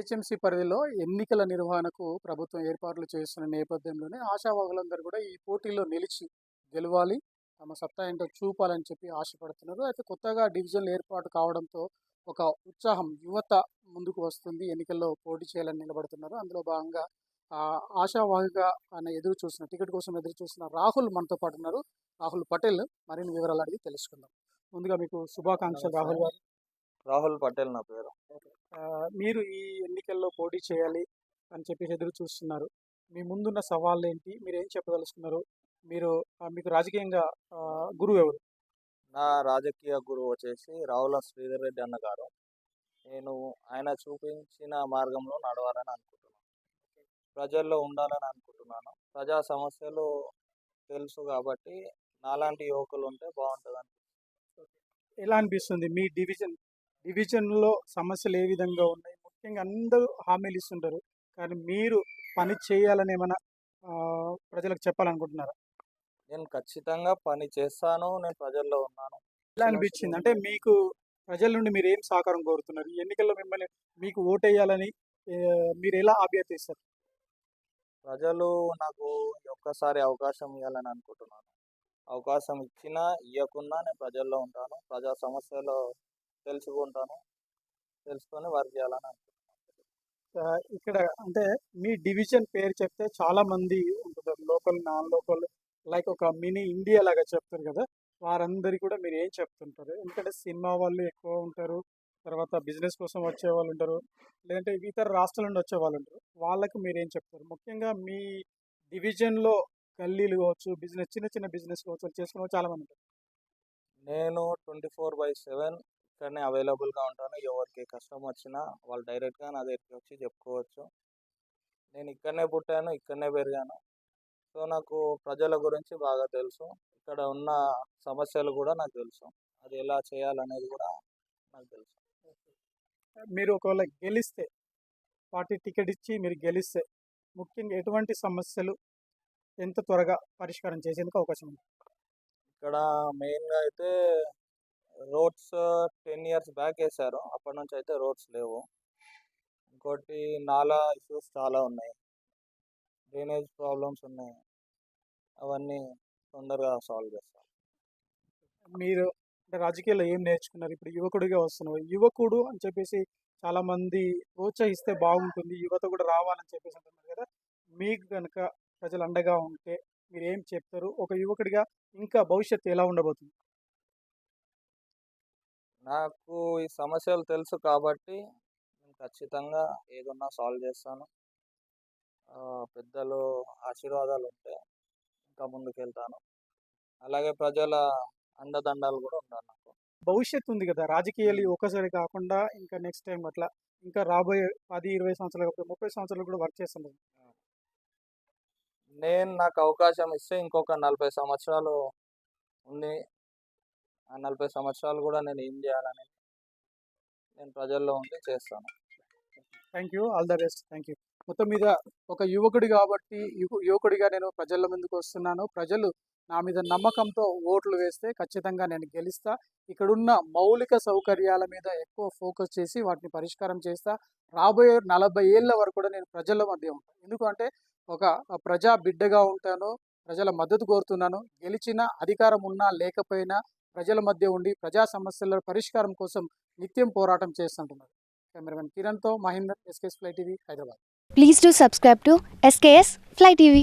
GHMC పరిధిలో ఎన్నికల నిర్వహణకు ప్రభుత్వం ఏర్పాట్లు చేస్తున్న నేపథ్యంలోనే ఆశావాహులందరూ కూడా ఈ పోటీలో నిలిచి గెలవాలి, తమ సత్తా ఏంటో చూపాలని చెప్పి ఆశపడుతున్నారు. అయితే కొత్తగా డివిజన్లు ఏర్పాటు కావడంతో ఒక ఉత్సాహం యువత ముందుకు వస్తుంది. ఎన్నికల్లో పోటీ చేయాలని నిలబడుతున్నారు. అందులో భాగంగా ఆశావాహుగా ఆయన టికెట్ కోసం ఎదురు చూస్తున్న రాహుల్ మనతో పాటు ఉన్నారు. రాహుల్ పటేల్ మరిన్ని వివరాలు అడిగి తెలుసుకుందాం. ముందుగా మీకు శుభాకాంక్షలు రాహుల్ గారు. రాహుల్ పటేల్ నా పేరు. మీరు ఈ ఎన్నికల్లో పోటీ చేయాలి అని చెప్పేసి ఎదురు చూస్తున్నారు. మీ ముందున్న సవాళ్ళు ఏంటి? మీరు ఏం చెప్పదలుచుకున్నారు? మీకు రాజకీయంగా గురువు ఎవరు? నా రాజకీయ గురువు వచ్చేసి రావుల శ్రీధర్ రెడ్డి అన్న గారు. నేను ఆయన చూపించిన మార్గంలో నడవాలని అనుకుంటున్నాను. ప్రజల్లో ఉండాలని అనుకుంటున్నాను. ప్రజా సమస్యలు తెలుసు కాబట్టి నాలాంటి యువకులు ఉంటే బాగుంటుందని. ఎలా అనిపిస్తుంది మీ డివిజన్లో సమస్యలు ఏ విధంగా ఉన్నాయి? ముఖ్యంగా అందరూ హామీలు ఇస్తుంటారు, కానీ మీరు పని చేయాలని ఏమైనా ప్రజలకు చెప్పాలనుకుంటున్నారా? నేను ఖచ్చితంగా పని చేస్తాను. నేను ప్రజల్లో ఉన్నాను. ఎలా అనిపించింది? అంటే మీకు ప్రజల నుండి మీరు ఏం సహకారం కోరుతున్నారు? ఈ ఎన్నికల్లో మీకు ఓటేయాలని మీరు ఎలా అభ్యర్థిస్తారు? ప్రజలు నాకు ఒక్కసారి అవకాశం ఇవ్వాలని అనుకుంటున్నాను. అవకాశం ఇచ్చినా ఇవ్వకున్నా నేను ప్రజల్లో ఉంటాను. ప్రజా సమస్యలు తెలుసుకొని వర్క్ చేయాలని అనుకుంటున్నాను. ఇక్కడ అంటే మీ డివిజన్ పేరు చెప్తే చాలా మంది ఉంటున్నారు, లోకల్ నాన్ లోకల్, లైక్ ఒక మినీ ఇండియా లాగా చెప్తారు కదా. వారందరికీ కూడా మీరు ఏం చెప్తుంటారు? ఎందుకంటే సినిమా వాళ్ళు ఎక్కువ ఉంటారు, తర్వాత బిజినెస్ కోసం వచ్చే వాళ్ళు ఉంటారు, లేదంటే ఇతర రాష్ట్రాల నుండి వచ్చే వాళ్ళు ఉంటారు. వాళ్ళకు మీరు ఏం చెప్తారు? ముఖ్యంగా మీ డివిజన్లో గల్లీలు కావచ్చు, చిన్న చిన్న బిజినెస్ కావచ్చు చేసుకునే వాళ్ళు చాలా మంది ఉంటారు. నేను 24/7 ఇక్కడనే అవైలబుల్గా ఉంటాను. ఎవరికి కష్టం వచ్చినా వాళ్ళు డైరెక్ట్గా నా దగ్గరికి వచ్చి చెప్పుకోవచ్చు. నేను ఇక్కడనే పుట్టాను, ఇక్కడనే పెరిగాను. సో నాకు ప్రజల గురించి బాగా తెలుసు. ఇక్కడ ఉన్న సమస్యలు కూడా నాకు తెలుసు. అది ఎలా చేయాలనేది కూడా నాకు తెలుసు. మీరు ఒకవేళ గెలిస్తే, పార్టీ టికెట్ ఇచ్చి మీరు గెలిస్తే, ముఖ్యంగా ఎటువంటి సమస్యలు ఎంత త్వరగా పరిష్కారం చేసేందుకు అవకాశం ఉంది? ఇక్కడ మెయిన్గా అయితే రోడ్స్ 10 ఇయర్స్ బ్యాక్ వేశారు. అప్పటి నుంచి అయితే రోడ్స్ లేవు. ఇంకోటి నాలా ఇష్యూస్ చాలా ఉన్నాయి, డ్రైనేజ్ ప్రాబ్లమ్స్ ఉన్నాయి. అవన్నీ తొందరగా సాల్వ్ చేస్తాం. మీరు అంటే రాజకీయాల్లో ఏం నేర్చుకున్నారు? ఇప్పుడు యువకుడిగా వస్తున్నారు, యువకుడు అని చెప్పేసి చాలామంది ప్రోత్సహిస్తే బాగుంటుంది, యువత కూడా రావాలని చెప్పేసి అంటున్నారు కదా. మీకు కనుక ప్రజలు అండగా ఉంటే మీరు ఏం చెప్తారు? ఒక యువకుడిగా ఇంకా భవిష్యత్తు ఎలా ఉండబోతుంది? నాకు ఈ సమస్యలు తెలుసు కాబట్టి నేను ఖచ్చితంగా ఏదన్నా సాల్వ్ చేస్తాను. పెద్దలు ఆశీర్వాదాలు ఉంటే ఇంకా ముందుకెళ్తాను. అలాగే ప్రజల అండదండాలు కూడా ఉండాలి నాకు. భవిష్యత్తు ఉంది కదా, రాజకీయాలు ఒకసారి కాకుండా ఇంకా నెక్స్ట్ టైం అట్లా ఇంకా రాబోయే 10-20 సంవత్సరాలు కాకపోతే 30 సంవత్సరాలు కూడా వర్క్ చేస్తుంటారు. నాకు అవకాశం ఇస్తే ఇంకొక 40 సంవత్సరాలు ఉంది. ఆ 40 సంవత్సరాలు కూడా నేను ఏం చేయాలని నేను ప్రజల్లో ఉండి చేస్తాను. Thank you, all the best. Thank you. మొత్తం మీద ఒక యువకుడి కాబట్టి యువకుడిగా నేను ప్రజల ముందుకు వస్తున్నాను. ప్రజలు నా మీద నమ్మకంతో ఓట్లు వేస్తే ఖచ్చితంగా నేను గెలుస్తా. ఇక్కడున్న మౌలిక సౌకర్యాల మీద ఎక్కువ ఫోకస్ చేసి వాటిని పరిష్కారం చేస్తా. రాబోయే 40 ఏళ్ళ వరకు కూడా నేను ప్రజల మధ్య ఉంటాను. ఎందుకంటే ఒక ప్రజా బిడ్డగా ఉంటాను, ప్రజల మద్దతు కోరుతున్నాను. గెలిచిన అధికారం ఉన్నా లేకపోయినా ప్రజల మధ్య ఉండి ప్రజా సమస్యల పరిష్కారం కోసం నిత్యం పోరాటం చేస్తుంటున్నారు. కెమెరామెన్ కిరణ్తో Mahender, SKS Fly TV, Hyderabad. Please do subscribe to SKS Fly TV.